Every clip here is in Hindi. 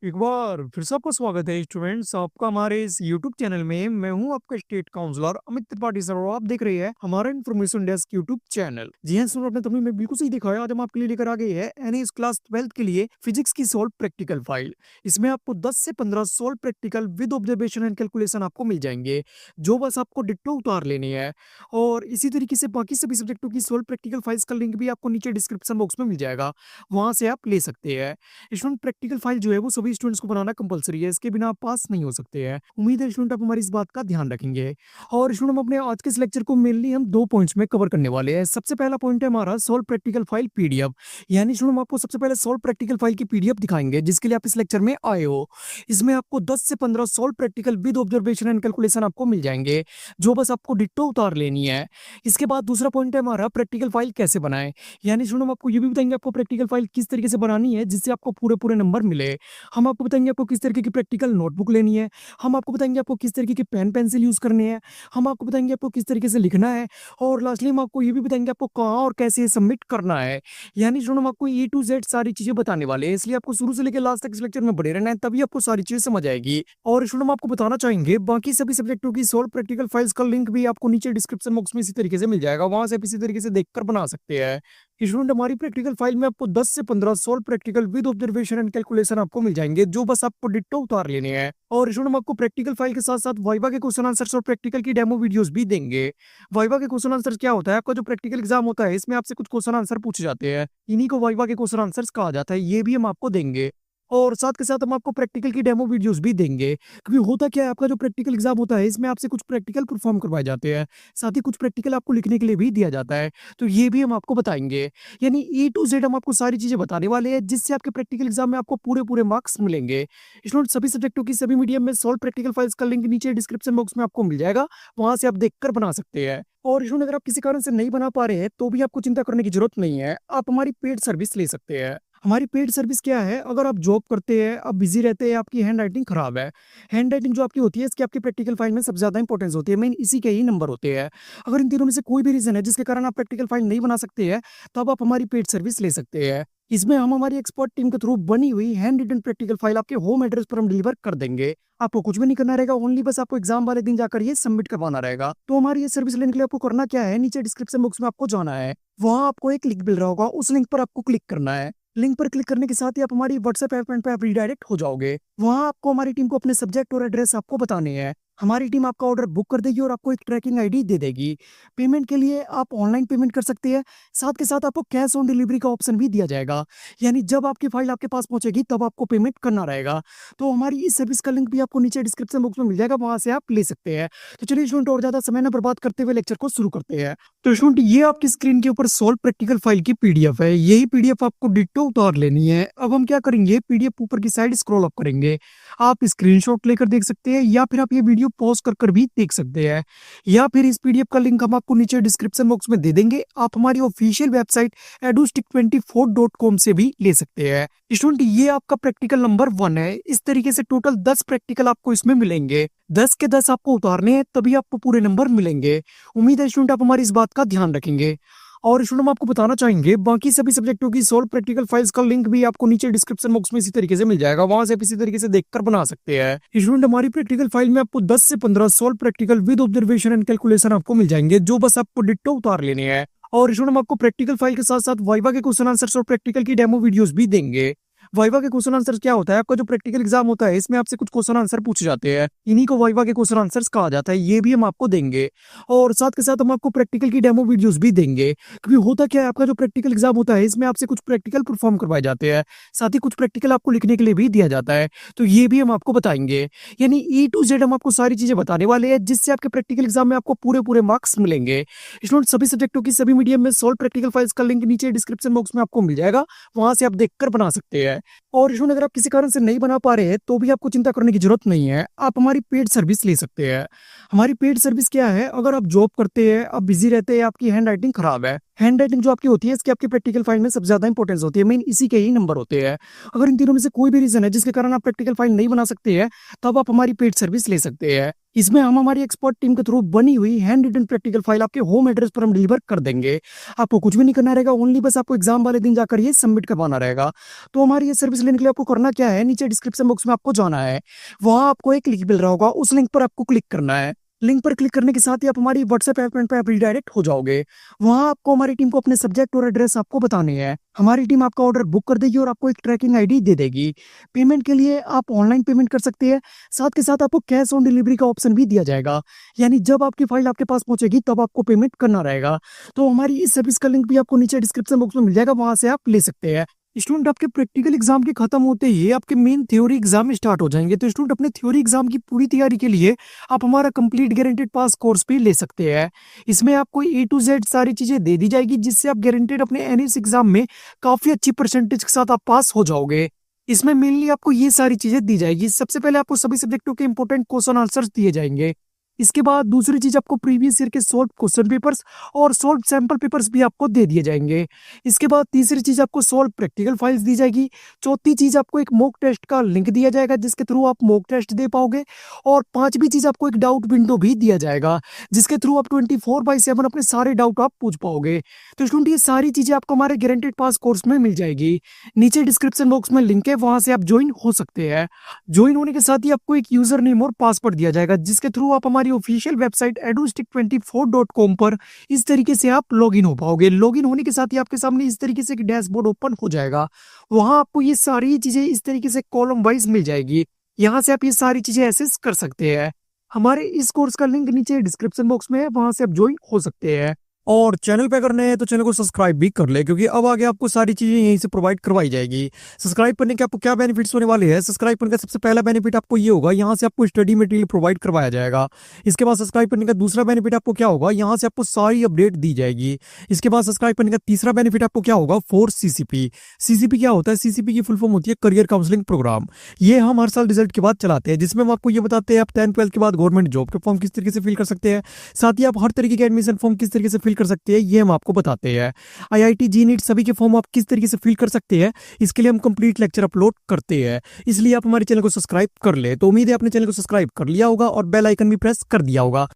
एक बार फिर से आपका स्वागत है स्टूडेंट्स आपका हमारे इस यूट्यूब चैनल में। मैं हूं आपका state counsellor Amit Tripathi sir और आप देख रहे हैं हमारा इन्फॉर्मेशन डेस्क यूट्यूब चैनल। जी हाँ स्टूडेंट, आपने तुमने बिल्कुल सही दिखाया। आज हम आपके लिए लेकर आ गए हैं एनएस क्लास 12th के लिए फिजिक्स की सोल्व प्रैक्टिकल फाइल। इसमें आपको 10 से 15 solve practical with observation and calculation आपको मिल जाएंगे, जो बस आपको डिट्टो उतार लेनी है। और इसी तरीके से बाकी सभी सब्जेक्टों की सोल्व प्रैक्टिकल फाइल्स का लिंक भी आपको नीचे डिस्क्रिप्शन बॉक्स में मिल जाएगा, वहां से आप ले सकते हैं। स्टूडेंट प्रैक्टिकल फाइल जो है वो सभी स्टूडेंट्स को बनाना कंपलसरी है, इसके बिना आप पास नहीं हो सकते हैं। उम्मीद है स्टूडेंट आप हमारी इस बात का ध्यान रखेंगे। और स्टूडेंट हम अपने आज के इस लेक्चर को मेनली हम 2 पॉइंट्स में कवर करने वाले हैं। सबसे पहला पॉइंट है हमारा सॉल्व प्रैक्टिकल फाइल पीडीएफ, यानी स्टूडेंट हम आपको सबसे पहले सॉल्व प्रैक्टिकल फाइल की पीडीएफ दिखाएंगे जिसके लिए आप इस लेक्चर में आए हो। इसमें आपको 10 से 15 solve practical with observation and calculation आपको मिल जाएंगे, जो बस आपको डिट्टो उतार लेनी है। इसके बाद दूसरा पॉइंट है हमारा प्रैक्टिकल फाइल कैसे बनाएं, यानी स्टूडेंट हम आपको ये भी बताएंगे आपको प्रैक्टिकल फाइल किस तरीके से बनानी है जिससे आपको पूरे पूरे नंबर मिले। हम आपको बताएंगे आपको किस तरीके की प्रैक्टिकल नोटबुक लेनी है, हम आपको बताएंगे आपको किस तरीके के पेन पेंसिल यूज करने हैं, हम आपको बताएंगे आपको किस तरीके से लिखना है, और लास्टली हम आपको ये भी बताएंगे आपको कहाँ और कैसे सबमिट करना है। यानी स्टूडेंट हम आपको ए टू जेड सारी चीजें बताने वाले हैं, इसलिए आपको शुरू से लेकर लास्ट तक इस लेक्चर में बने रहना है, तभी आपको सारी चीजें समझ आएगी। और स्टूडेंट हम आपको बताना चाहेंगे बाकी सभी सब्जेक्टों की सोल्व प्रैक्टिकल फाइल्स का लिंक भी आपको नीचे डिस्क्रिप्शन बॉक्स में इसी तरीके से मिल जाएगा, वहां से आप इसी तरीके से देखकर बना सकते हैं। स्टूडेंट हमारी प्रैक्टिकल फाइल में आपको 10 से 15 solve practical with observation and calculation आपको मिल जाएंगे, जो बस आपको डिट्टो उतार लेने हैं। और स्टूडेंट हम आपको प्रैक्टिकल फाइल के साथ साथ वाइवा के क्वेश्चन आंसर्स और प्रैक्टिकल की डेमो वीडियोस भी देंगे। वाइवा के क्वेश्चन आंसर्स क्या होता है, आपका जो प्रैक्टिकल एग्जाम होता है इसमें आपसे कुछ क्वेश्चन आंसर पूछे जाते हैं, इन्हीं को वाइवा के क्वेश्चन आंसर्स कहा जाता है, ये भी हम आपको देंगे। और साथ के साथ हम आपको प्रैक्टिकल की डेमो वीडियोस भी देंगे, क्योंकि होता क्या है आपका जो प्रैक्टिकल एग्जाम होता है इसमें आपसे कुछ प्रैक्टिकल परफॉर्म करवाए जाते हैं, साथ ही कुछ प्रैक्टिकल आपको लिखने के लिए भी दिया जाता है, तो ये भी हम आपको बताएंगे। यानी ए टू जेड हम आपको सारी चीजें बताने वाले हैं जिससे आपके प्रैक्टिकल एग्जाम में आपको पूरे पूरे मार्क्स मिलेंगे। स्टूडेंट सभी सब्जेक्टों की सभी मीडियम में सॉल्व प्रैक्टिकल फाइल्स का लिंक नीचे डिस्क्रिप्शन बॉक्स में आपको मिल जाएगा, वहां से आप देखकर बना सकते हैं। और स्टूडेंट अगर आप किसी कारण से नहीं बना पा रहे हैं तो भी आपको चिंता करने की जरूरत नहीं है, आप हमारी पेड सर्विस ले सकते हैं। हमारी पेड सर्विस क्या है, अगर आप जॉब करते हैं, आप बिजी रहते हैं, आपकी हैंड राइटिंग खराब है, हैंड राइटिंग जो आपकी होती है इसकी आपकी प्रैक्टिकल फाइल में सबसे ज्यादा इंपॉर्टेंस होती है, मेन इसी के ही नंबर होते हैं। अगर इन तीनों में से कोई भी रीजन है जिसके कारण आप प्रैक्टिकल फाइल नहीं बना सकते हैं, तो अब आप हमारी पेड सर्विस ले सकते हैं। इसमें हम हमारी एक्सपर्ट टीम के थ्रू बनी हुई हैंड रिटन प्रैक्टिकल फाइल आपके होम एड्रेस पर हम डिलीवर कर देंगे। आपको कुछ भी नहीं करना रहेगा, ओनली बस आपको एग्जाम वाले दिन जाकर ये सबमिट करवाना रहेगा। तो हमारी ये सर्विस लेने के लिए आपको करना क्या है, नीचे डिस्क्रिप्शन बॉक्स में आपको जाना है, वहां आपको एक लिंक मिल रहा होगा, उस लिंक पर आपको क्लिक करना है। लिंक पर क्लिक करने के साथ ही आप हमारी व्हाट्सएप ऐप पे आप रीडायरेक्ट हो जाओगे। वहां आपको हमारी टीम को अपने सब्जेक्ट और एड्रेस आपको बताने हैं, हमारी टीम आपका ऑर्डर बुक कर देगी और आपको एक ट्रैकिंग आईडी दे देगी। पेमेंट के लिए आप ऑनलाइन पेमेंट कर सकते हैं, साथ के साथ आपको कैश ऑन डिलीवरी का ऑप्शन भी दिया जाएगा, यानी जब आपकी फाइल आपके पास पहुंचेगी तब आपको पेमेंट करना रहेगा। तो हमारी इस सर्विस का लिंक भी आपको नीचे डिस्क्रिप्शन बॉक्स में मिल जाएगा, वहां से आप ले सकते हैं। तो चलिए स्टूडेंट और ज्यादा समय न बर्बाद करते हुए लेक्चर को शुरू करते हैं। तो स्टूडेंट ये आपकी स्क्रीन के ऊपर सोल्व प्रैक्टिकल फाइल की पीडीएफ है, यही पीडीएफ आपको डिट्टो उतार लेनी है। अब हम क्या करेंगे, पीडीएफ ऊपर की साइड स्क्रॉल अप करेंगे, आप स्क्रीनशॉट लेकर देख सकते हैं या फिर आप ये वीडियो पॉज कर भी देख सकते हैं, या फिर इस पीडीएफ का लिंक हम आपको नीचे डिस्क्रिप्शन बॉक्स में दे देंगे। आप हमारी ऑफिशियल वेबसाइट edustick24.com से भी ले सकते हैं। स्टूडेंट ये आपका प्रैक्टिकल नंबर 1 है, इस तरीके से टोटल 10 प्रैक्टिकल आपको इसमें मिलेंगे, 10 के 10 आपको उतारने हैं तभी आपको पूरे नंबर मिलेंगे। उम्मीद है स्टूडेंट आप हमारी इस बात का ध्यान रखेंगे। और स्टूडेंट हम आपको बताना चाहेंगे बाकी सभी सब्जेक्टों की सोल्व प्रैक्टिकल फाइल्स का लिंक भी आपको नीचे डिस्क्रिप्शन बॉक्स में इसी तरीके से मिल जाएगा, वहां से आप इसी तरीके से देखकर बना सकते हैं। स्टूडेंट हमारी प्रैक्टिकल फाइल में आपको 10 से 15 solve practical with observation and calculation आपको मिल जाएंगे, जो बस आपको डिट्टो उतार लेने हैं। और स्टूडेंट हम आपको प्रैक्टिकल फाइल के साथ साथ वाइवा के क्वेश्चन आंसर्स और प्रैक्टिकल की डेमो वीडियोस भी देंगे। वाइवा के क्वेश्चन आंसर क्या होता है, आपका जो प्रैक्टिकल एग्जाम होता है इसमें आपसे कुछ क्वेश्चन आंसर पूछे जाते हैं, इन्हीं को वाइवा के क्वेश्चन आंसर्स कहा जाता है, ये भी हम आपको देंगे। और साथ के साथ हम आपको प्रैक्टिकल की डेमो वीडियोस भी देंगे, क्योंकि होता क्या है आपका जो प्रैक्टिकल एग्जाम होता है इसमें आपसे कुछ प्रैक्टिकल परफॉर्म करवाए जाते हैं, साथ ही कुछ प्रैक्टिकल आपको लिखने के लिए भी दिया जाता है, तो ये भी हम आपको बताएंगे। यानी ए टू जेड हम आपको सारी चीजें बताने वाले हैं जिससे आपके प्रैक्टिकल एग्जाम में आपको पूरे पूरे मार्क्स मिलेंगे। स्टूडेंट सभी सब्जेक्टों की सभी मीडियम में सॉल्व प्रैक्टिकल फाइल्स का लिंक नीचे डिस्क्रिप्शन बॉक्स में आपको मिल जाएगा, वहां से आप देखकर बना सकते हैं। और स्टूडेंट अगर आप किसी कारण से नहीं बना पा रहे हैं तो भी आपको चिंता करने की जरूरत नहीं है, आप हमारी पेड सर्विस ले सकते हैं। हमारी पेड सर्विस क्या है, अगर आप जॉब करते हैं, आप बिजी रहते हैं, आपकी हैंड राइटिंग खराब है, हैंड राइटिंग जो आपकी होती है इसकी आपकी प्रैक्टिकल फाइल में सबसे ज़्यादा इंपॉर्टेंस होती है, मेन इसी के ही नंबर होते हैं। अगर इन तीनों में से कोई भी रीज़न है जिसके कारण आप प्रैक्टिकल फाइल नहीं बना सकते हैं, तब आप हमारी पेड सर्विस ले सकते हैं। इसमें हम हमारी एक्सपर्ट टीम के थ्रू बनी हुई हैंड रिटन प्रैक्टिकल फाइल आपके होम एड्रेस पर हम डिलीवर कर देंगे। आपको कुछ भी नहीं करना रहेगा, ओनली बस आपको एग्जाम वाले दिन जाकर ये सबमिट करवाना रहेगा। तो हमारी ये सर्विस लेने के लिए आपको करना क्या है, नीचे डिस्क्रिप्शन बॉक्स में आपको जाना है, वहां आपको एक लिंक मिल रहा होगा, उस लिंक पर आपको क्लिक करना है। लिंक पर क्लिक करने के साथ ही आप हमारी व्हाट्सएप ऐप पे आप रिडायरेक्ट हो जाओगे। वहां आपको हमारी टीम को अपने सब्जेक्ट और एड्रेस आपको बताने हैं। हमारी टीम आपका ऑर्डर बुक कर देगी और आपको एक ट्रैकिंग आईडी दे देगी। पेमेंट के लिए आप ऑनलाइन पेमेंट कर सकते हैं, साथ के साथ आपको कैश ऑन डिलीवरी का ऑप्शन भी दिया जाएगा, यानी जब आपकी फाइल आपके पास पहुंचेगी तब आपको पेमेंट करना रहेगा। तो हमारी इस सर्विस का लिंक भी आपको नीचे डिस्क्रिप्शन बॉक्स में मिल जाएगा, वहां से आप ले सकते हैं। स्टूडेंट आपके प्रैक्टिकल एग्जाम के खत्म होते ही आपके मेन थ्योरी एग्जाम स्टार्ट हो जाएंगे। तो स्टूडेंट अपने थ्योरी एग्जाम की पूरी तैयारी के लिए आप हमारा कंप्लीट गारंटेड पास कोर्स भी ले सकते हैं। इसमें आपको ए टू जेड सारी चीजें दे दी जाएगी, जिससे आप गारंटेड अपने एनएस एग्जाम में काफी अच्छी परसेंटेज के साथ आप पास हो जाओगे। इसमें मेनली आपको ये सारी चीजें दी जाएगी। सबसे पहले आपको सभी सब्जेक्टों के इंपॉर्टेंट क्वेश्चन आंसर्स दिए जाएंगे। इसके बाद दूसरी चीज आपको प्रीवियस ईयर के सॉल्व क्वेश्चन पेपर्स और सॉल्व सैंपल पेपर्स भी आपको दे दिए जाएंगे। इसके बाद तीसरी चीज आपको सॉल्व प्रैक्टिकल फाइल्स दी जाएगी। चौथी चीज आपको एक मॉक टेस्ट का लिंक दिया जाएगा, जिसके थ्रू आप मॉक टेस्ट दे पाओगे। और पांचवी चीज आपको एक डाउट विंडो भी दिया जाएगा, जिसके थ्रू आप 24/7 अपने सारे डाउट आप पूछ पाओगे। तो स्टूडेंट ये सारी चीजें आपको हमारे गारंटेड पास कोर्स में मिल जाएगी। नीचे डिस्क्रिप्शन बॉक्स में लिंक है, वहां से आप ज्वाइन हो सकते हैं। ज्वाइन होने के साथ ही आपको एक यूजर नेम और पासवर्ड दिया जाएगा, जिसके थ्रू आप हमारी ऑफिशियल वेबसाइट edustick24.com पर इस तरीके से आप लॉगिन हो पाओगे। लॉगिन होने के साथ ही आपके सामने इस तरीके से एक डैशबोर्ड ओपन हो जाएगा। वहां आपको ये सारी चीजें इस तरीके से कॉलम वाइज मिल जाएगी। यहाँ से आप ये सारी चीजें एक्सेस कर सकते हैं। हमारे इस कोर्स का लिंक नीचे डिस्क्रिप्शन बॉक्स में है, वहां से आप ज्वाइन हो सकते हैं। और चैनल पे अगर नए हैं तो चैनल को सब्सक्राइब भी कर ले, क्योंकि अब आगे आपको सारी चीजें यहीं से प्रोवाइड करवाई जाएगी। सब्सक्राइब करने के आपको क्या बेनिफिट्स होने वाले हैं, सब्सक्राइब करने का सबसे पहला बेनिफिट आपको ये होगा, यहाँ से आपको स्टडी मटेरियल प्रोवाइड करवाया जाएगा। इसके बाद सब्सक्राइब करने का दूसरा बेनिफिट आपको क्या होगा, यहाँ से आपको सारी अपडेट दी जाएगी। इसके बाद सब्सक्राइब करने का तीसरा बेनिफिट आपको क्या होगा, फोर सीसीपी। सीसीपी क्या होता है, सीसीपी की फुल फॉर्म होती है करियर काउंसलिंग प्रोग्राम। ये हम हर साल रिजल्ट के बाद चलाते हैं, जिसमें हम आपको ये बताते हैं आप 10th-12th के बाद गवर्नमेंट जॉब के फॉर्म किस तरीके से फिल कर सकते हैं, साथ ही आप हर तरीके के एडमिशन फॉर्म किस तरीके से फिल कर सकते हैं, ये हम आपको बताते हैं। आईआईटी जी नीट सभी के फॉर्म आप किस तरीके से फिल कर सकते हैं, इसके लिए हम कंप्लीट लेक्चर अपलोड करते हैं। इसलिए आप हमारे चैनल को सब्सक्राइब कर ले। तो उम्मीद है आपने चैनल को सब्सक्राइब कर लिया होगा और बेल आइकन भी प्रेस कर दिया होगा।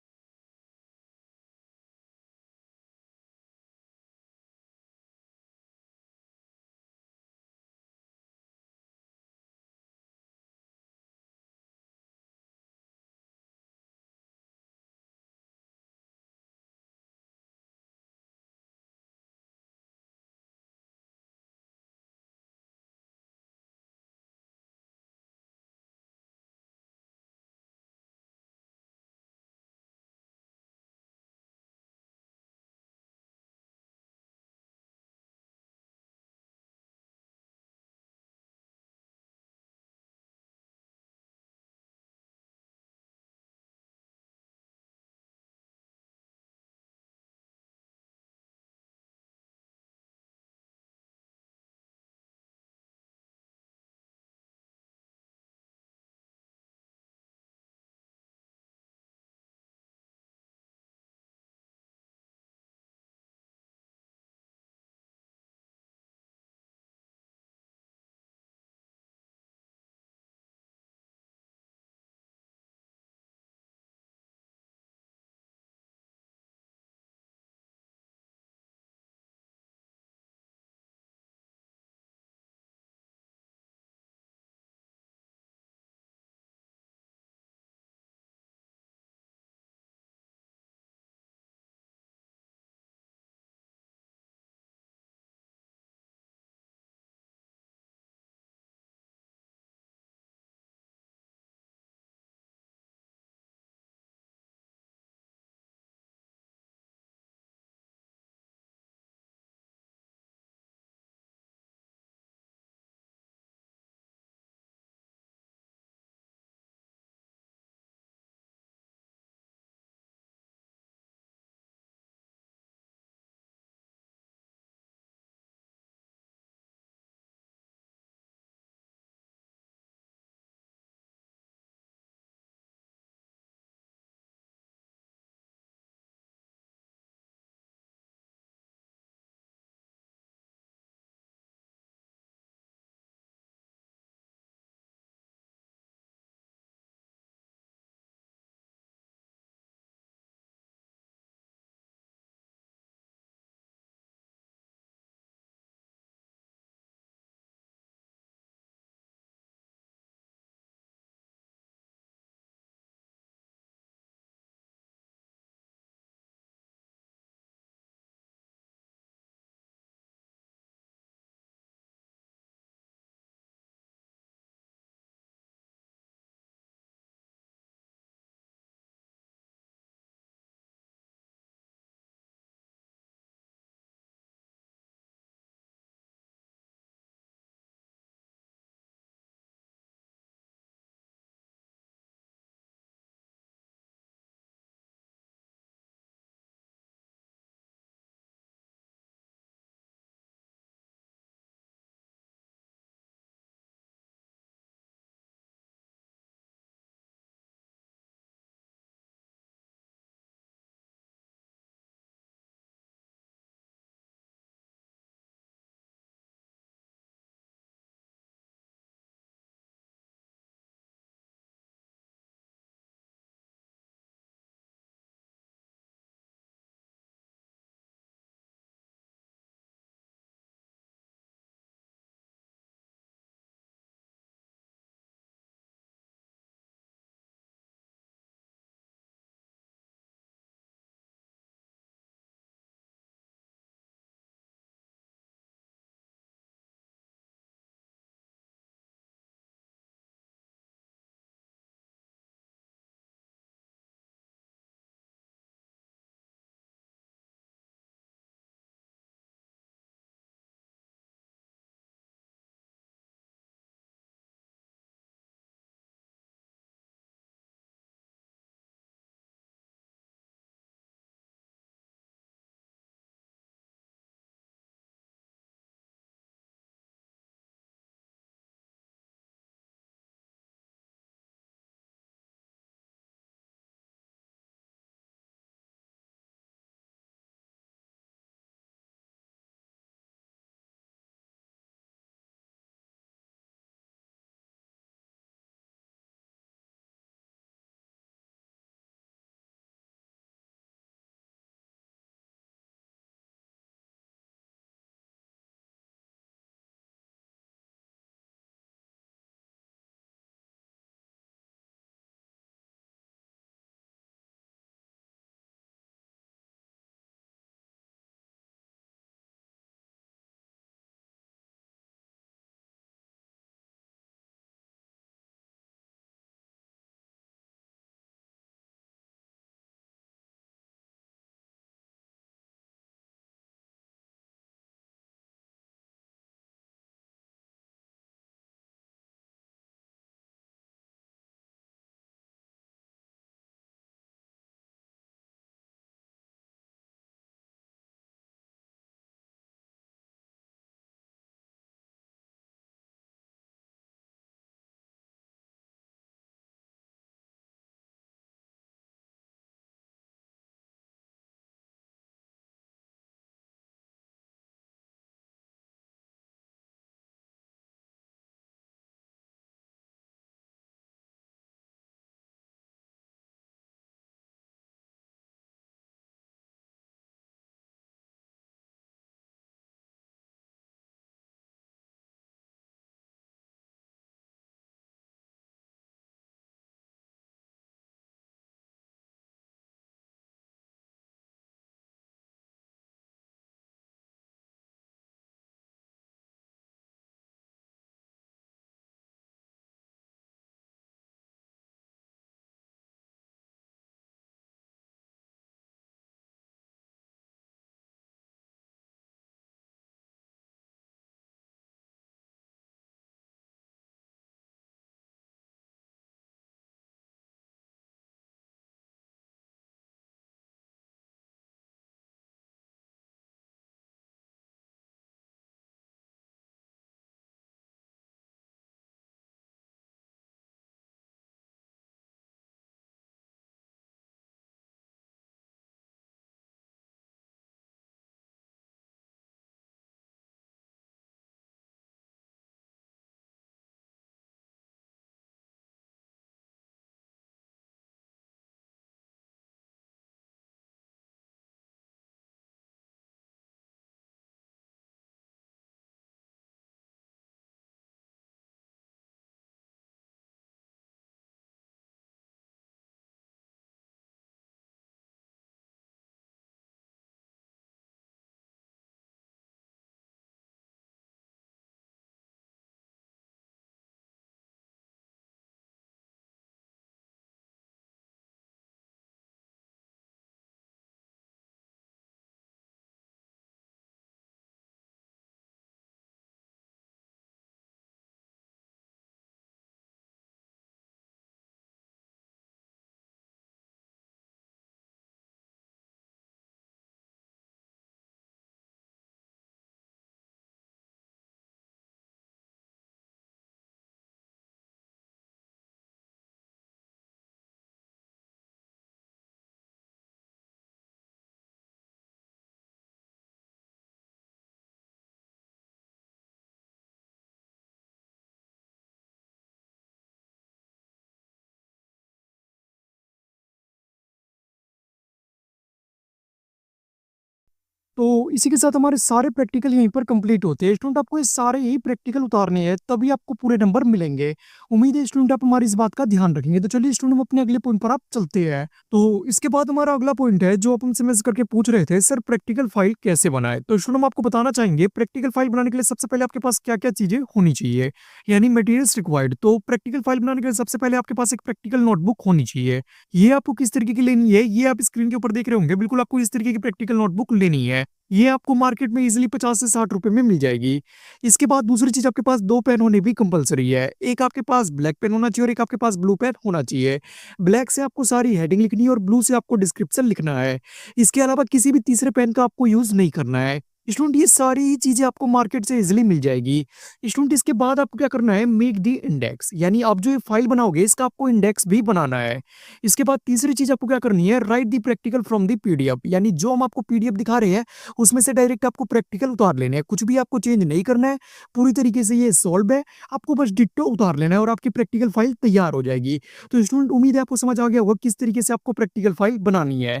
तो इसी के साथ हमारे सारे प्रैक्टिकल यहीं पर कंप्लीट होते हैं। स्टूडेंट आपको ये सारे यही प्रैक्टिकल उतारने हैं, तभी आपको पूरे नंबर मिलेंगे। उम्मीद है स्टूडेंट आप हमारी इस बात का ध्यान रखेंगे। तो चलिए स्टूडेंट हम अपने अगले पॉइंट पर आप चलते हैं। तो इसके बाद हमारा अगला पॉइंट है जो आप हमसे मैसेज करके पूछ रहे थे, सर प्रैक्टिकल फाइल कैसे बनाए। तो स्टूडेंट हम आपको बताना चाहेंगे प्रैक्टिकल फाइल बनाने के लिए सबसे पहले आपके पास क्या क्या चीजें होनी चाहिए, यानी मटेरियल्स रिक्वायर्ड। तो प्रैक्टिकल फाइल बनाने के लिए सबसे पहले आपके पास एक प्रैक्टिकल नोटबुक होनी चाहिए। ये आपको किस तरीके की लेनी है, ये आप स्क्रीन के ऊपर देख रहे होंगे। बिल्कुल आपको इस तरीके की प्रैक्टिकल नोटबुक लेनी है। ये आपको मार्केट में इजीली 50 से 60 रुपए में मिल जाएगी। इसके बाद दूसरी चीज, आपके पास 2 पेन होने भी कंपलसरी है। एक आपके पास ब्लैक पेन होना चाहिए और एक आपके पास ब्लू पेन होना चाहिए। ब्लैक से आपको सारी हेडिंग लिखनी है और ब्लू से आपको डिस्क्रिप्शन लिखना है। इसके अलावा किसी भी तीसरे पेन का आपको यूज नहीं करना है। स्टूडेंट ये सारी चीजें आपको मार्केट से इजिली मिल जाएगी। स्टूडेंट इसके बाद आपको क्या करना है, मेक दी इंडेक्स, यानी आप जो ये फाइल बनाओगे इसका आपको इंडेक्स भी बनाना है। इसके बाद तीसरी चीज आपको क्या करनी है, right the practical from the PDF, यानी जो हम आपको पीडीएफ दिखा रहे हैं उसमें से डायरेक्ट आपको प्रैक्टिकल उतार लेने हैं। कुछ भी आपको चेंज नहीं करना है, पूरी तरीके से ये सॉल्व है। आपको बस डिट्टो उतार लेना है और आपकी प्रैक्टिकल फाइल तैयार हो जाएगी। तो स्टूडेंट उम्मीद है आपको समझ आ गया होगा किस तरीके से आपको प्रैक्टिकल फाइल बनानी है।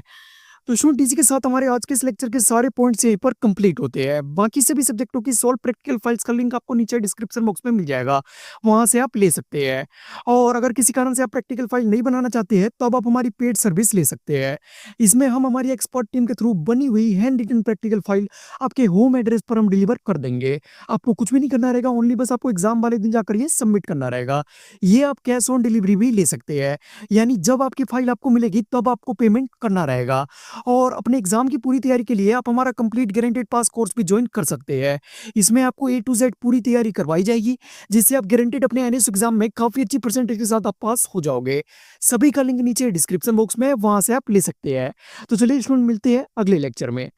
तो स्टूडेंट इसी के साथ हमारे आज के इस लेक्चर के सारे पॉइंट्स यहीं पर कंप्लीट होते हैं। बाकी सभी सब्जेक्टों की सॉल्व प्रैक्टिकल फाइल्स का लिंक आपको नीचे डिस्क्रिप्शन बॉक्स में मिल जाएगा, वहां से आप ले सकते हैं। और अगर किसी कारण से आप प्रैक्टिकल फाइल नहीं बनाना चाहते हैं तो अब आप हमारी पेड सर्विस ले सकते हैं। इसमें हम हमारी एक्सपर्ट टीम के थ्रू बनी हुई हैंड रिटन प्रैक्टिकल फाइल आपके होम एड्रेस पर हम डिलीवर कर देंगे। आपको कुछ भी नहीं करना रहेगा, ओनली बस आपको एग्जाम वाले दिन जाकर ये सबमिट करना रहेगा। ये आप कैश ऑन डिलीवरी भी ले सकते हैं, यानी जब आपकी फाइल आपको मिलेगी तब आपको पेमेंट करना रहेगा। और अपने एग्जाम की पूरी तैयारी के लिए आप हमारा कंप्लीट गारंटेड पास कोर्स भी ज्वाइन कर सकते हैं। इसमें आपको A to Z पूरी तैयारी करवाई जाएगी, जिससे आप गारंटेड अपने एनएस एग्जाम में काफी अच्छी परसेंटेज के साथ आप पास हो जाओगे। सभी का लिंक नीचे डिस्क्रिप्शन बॉक्स में है, वहां से आप ले सकते हैं। तो चलिए स्टूडेंट मिलते हैं अगले लेक्चर में।